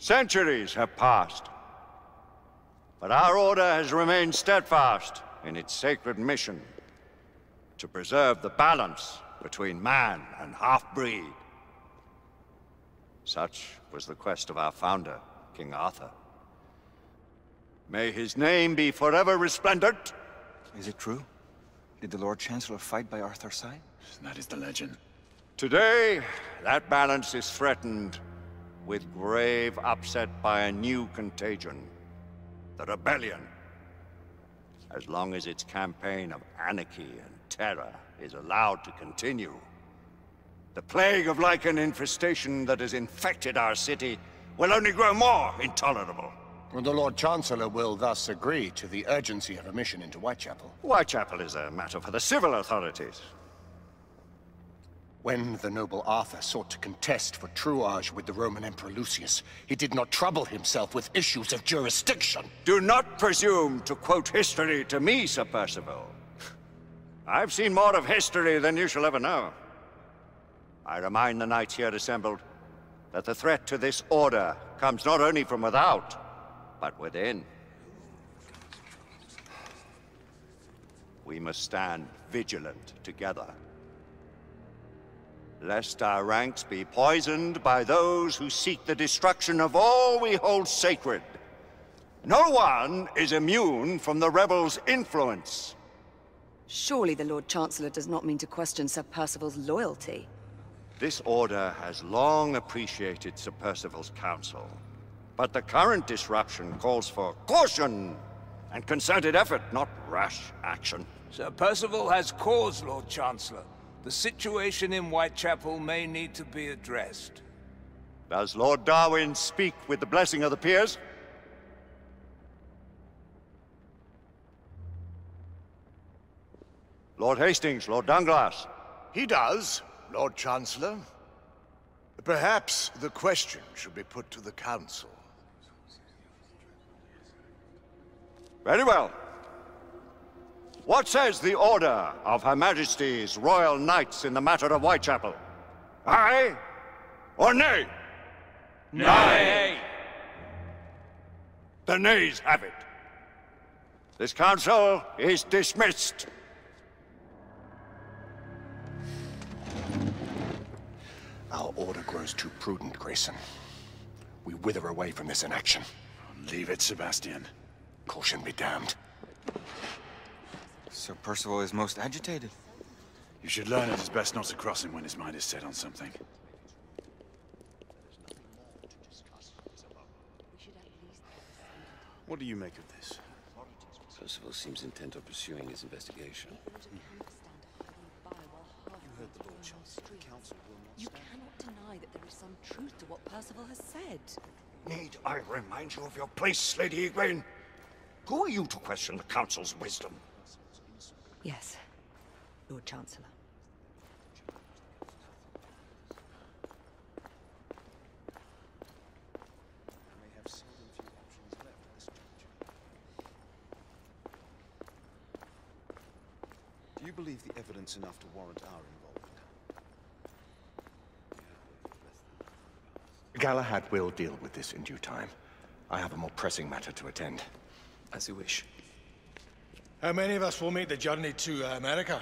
Centuries have passed, but our order has remained steadfast in its sacred mission to preserve the balance between man and half-breed. Such was the quest of our founder, King Arthur. May his name be forever resplendent. Is it true? Did the Lord Chancellor fight by Arthur's side? That is the legend. Today, that balance is threatened with grave upset by a new contagion, the rebellion. As long as its campaign of anarchy and terror is allowed to continue, the plague of lichen infestation that has infected our city will only grow more intolerable. The Lord Chancellor will thus agree to the urgency of a mission into Whitechapel. Whitechapel is a matter for the civil authorities. When the noble Arthur sought to contest for truage with the Roman Emperor Lucius, he did not trouble himself with issues of jurisdiction. Do not presume to quote history to me, Sir Percival. I've seen more of history than you shall ever know. I remind the knights here assembled that the threat to this order comes not only from without, but within. We must stand vigilant together, lest our ranks be poisoned by those who seek the destruction of all we hold sacred. No one is immune from the rebels' influence. Surely the Lord Chancellor does not mean to question Sir Percival's loyalty. This order has long appreciated Sir Percival's counsel, but the current disruption calls for caution and concerted effort, not rash action. Sir Percival has cause, Lord Chancellor. The situation in Whitechapel may need to be addressed. Does Lord Darwin speak with the blessing of the peers? Lord Hastings, Lord Dunglass. He does, Lord Chancellor. Perhaps the question should be put to the Council. Very well. What says the Order of Her Majesty's Royal Knights in the matter of Whitechapel? Aye or nay? Nay! The nays have it. This council is dismissed. Our order grows too prudent, Grayson. We wither away from this inaction. Leave it, Sebastian. Caution be damned. Sir Percival is most agitated. You should learn it is best not to cross him when his mind is set on something. What do you make of this? Percival seems intent on pursuing his investigation. You cannot deny that there is some truth to what Percival has said. Need I remind you of your place, Lady Egwene? Who are you to question the Council's wisdom? Yes, Lord Chancellor. Do you believe the evidence enough to warrant our involvement? Galahad will deal with this in due time. I have a more pressing matter to attend. As you wish. How many of us will make the journey to America?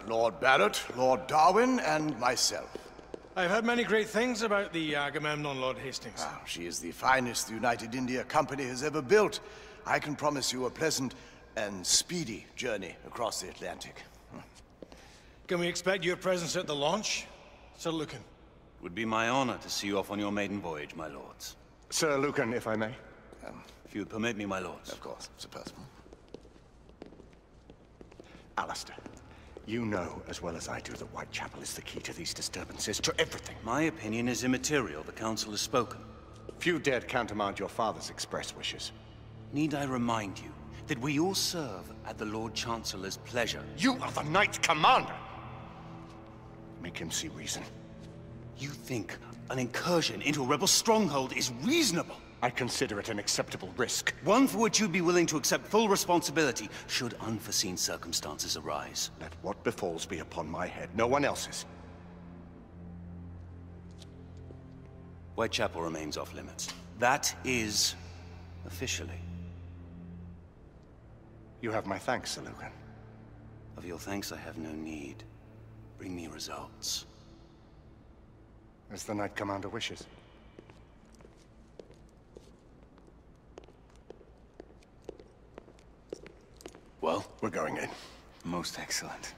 Lord Barrett, Lord Darwin, and myself. I've heard many great things about the Agamemnon, Lord Hastings. She is the finest the United India Company has ever built. I can promise you a pleasant and speedy journey across the Atlantic. Can we expect your presence at the launch, Sir Lucan? It would be my honor to see you off on your maiden voyage, my lords. Sir Lucan, if I may. If you would permit me, my lords. Of course, Sir Percival. Alistair, you know as well as I do that Whitechapel is the key to these disturbances, to everything. My opinion is immaterial. The Council has spoken. Few dared countermand your father's express wishes. Need I remind you that we all serve at the Lord Chancellor's pleasure? You are the Knight Commander! Make him see reason. You think an incursion into a rebel stronghold is reasonable? I consider it an acceptable risk. One for which you'd be willing to accept full responsibility should unforeseen circumstances arise. Let what befalls be upon my head, no one else's. Whitechapel remains off limits. That is officially. You have my thanks, Sir Lucan. Of your thanks I have no need. Bring me results. As the Knight Commander wishes. Well, we're going in. Most excellent.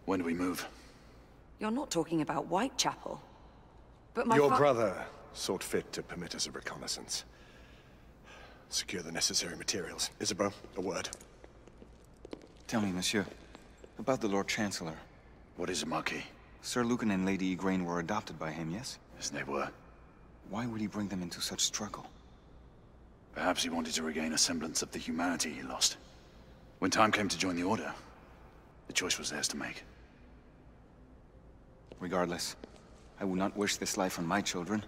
When do we move? You're not talking about Whitechapel. But my Your brother sought fit to permit us a reconnaissance. Secure the necessary materials. Isabeau, a word. Tell me, monsieur, about the Lord Chancellor. What is it, Marquis? Sir Lucan and Lady Igraine were adopted by him, yes? Yes, they were. Why would he bring them into such struggle? Perhaps he wanted to regain a semblance of the humanity he lost. When time came to join the Order, the choice was theirs to make. Regardless, I would not wish this life on my children.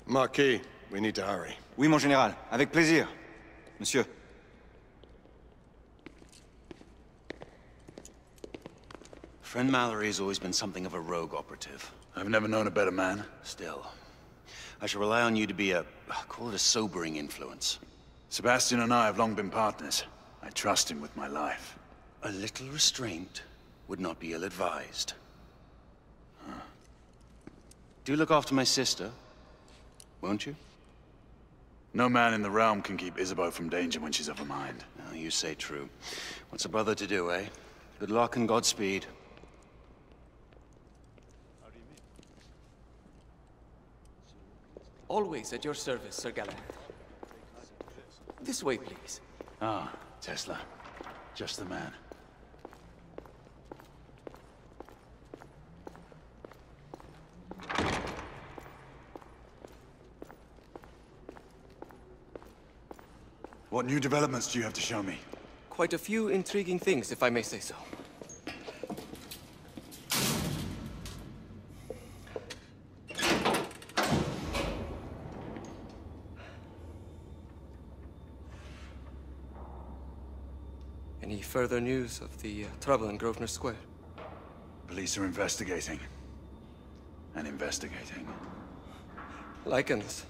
Marquis, we need to hurry. Oui, mon général. Avec plaisir. Monsieur. Friend Mallory has always been something of a rogue operative. I've never known a better man. Still, I shall rely on you to be call it a sobering influence. Sebastian and I have long been partners. I trust him with my life. A little restraint would not be ill-advised. Do look after my sister, won't you? No man in the realm can keep Isabeau from danger when she's of a mind. Oh, you say true. What's a brother to do, eh? Good luck and Godspeed. Always at your service, Sir Galahad. This way, please. Ah, Tesla. Just the man. What new developments do you have to show me? Quite a few intriguing things, if I may say so. Any further news of the trouble in Grosvenor Square? Police are investigating. And investigating. Lycans,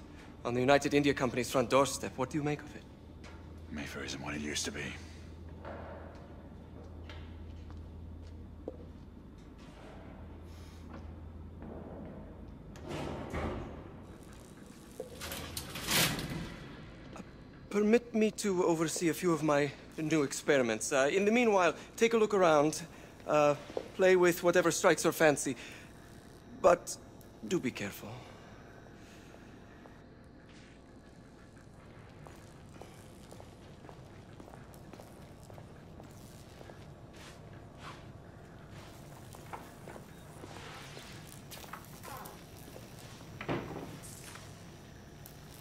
on the United India Company's front doorstep. What do you make of it? Mayfair isn't what it used to be. Permit me to oversee a few of my new experiments. In the meanwhile, take a look around. Play with whatever strikes your fancy. But do be careful.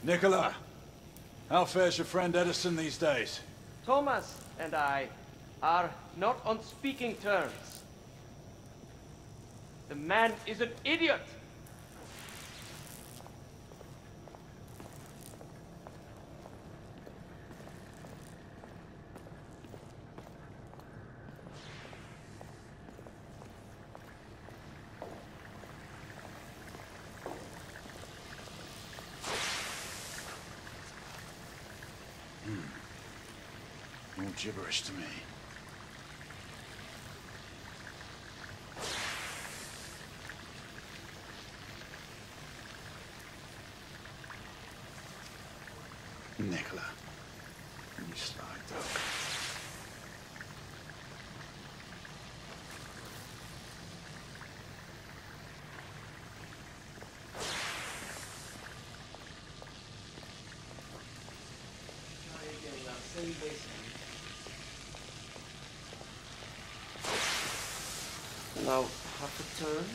Nicola, how fares your friend Edison these days? Thomas and I are not on speaking terms. The man is an idiot! All gibberish to me. Nicola, you sly dog. Now, half a turn.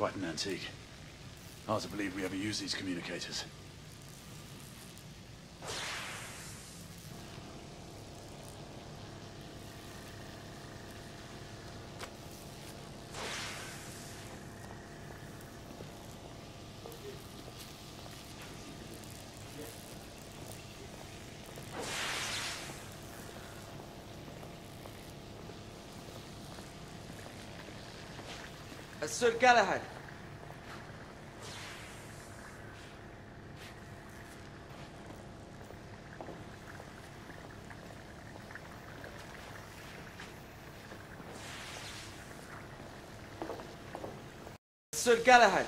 Quite an antique. Hard to believe we ever use these communicators. Sir Galahad. Sir Galahad.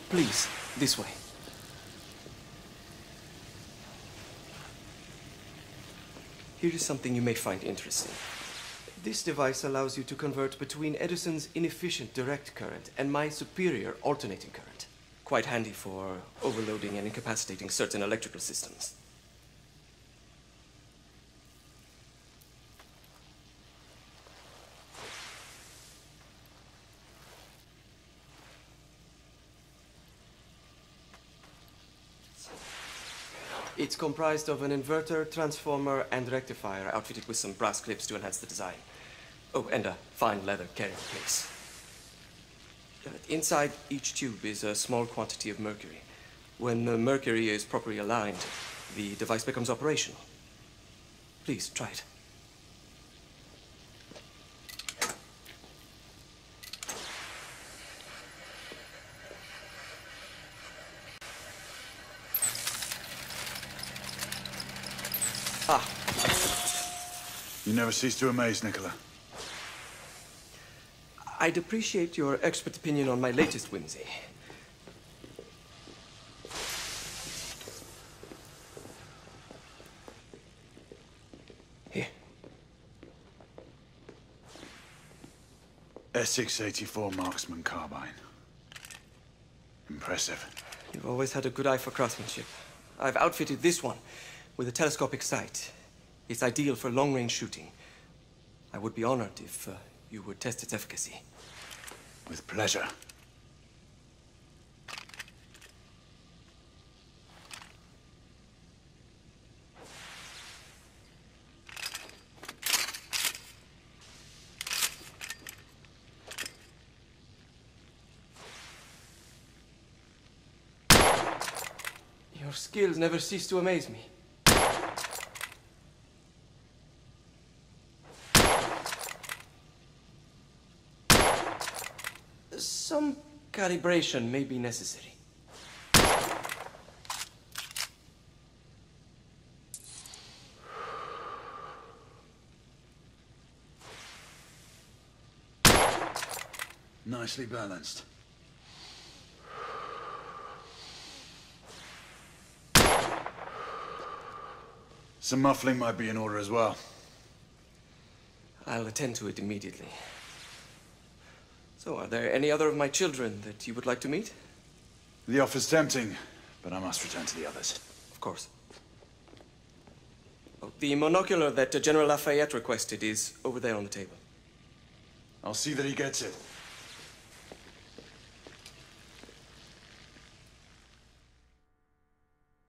Please, this way. Here is something you may find interesting. This device allows you to convert between Edison's inefficient direct current and my superior alternating current. Quite handy for overloading and incapacitating certain electrical systems. It's comprised of an inverter, transformer, and rectifier outfitted with some brass clips to enhance the design. Oh, and a fine leather carrying case. Inside each tube is a small quantity of mercury. When the mercury is properly aligned, the device becomes operational. Please, try it. Ah. You never cease to amaze, Nicola. I'd appreciate your expert opinion on my latest whimsy. Here. Essex 84 Marksman Carbine. Impressive. You've always had a good eye for craftsmanship. I've outfitted this one with a telescopic sight. It's ideal for long-range shooting. I would be honored if you would test its efficacy. With pleasure. Your skills never cease to amaze me. Some calibration may be necessary. Nicely balanced. Some muffling might be in order as well. I'll attend to it immediately. So, are there any other of my children that you would like to meet? The offer's tempting, but I must return to the others. Of course. Oh, the monocular that General Lafayette requested is over there on the table. I'll see that he gets it.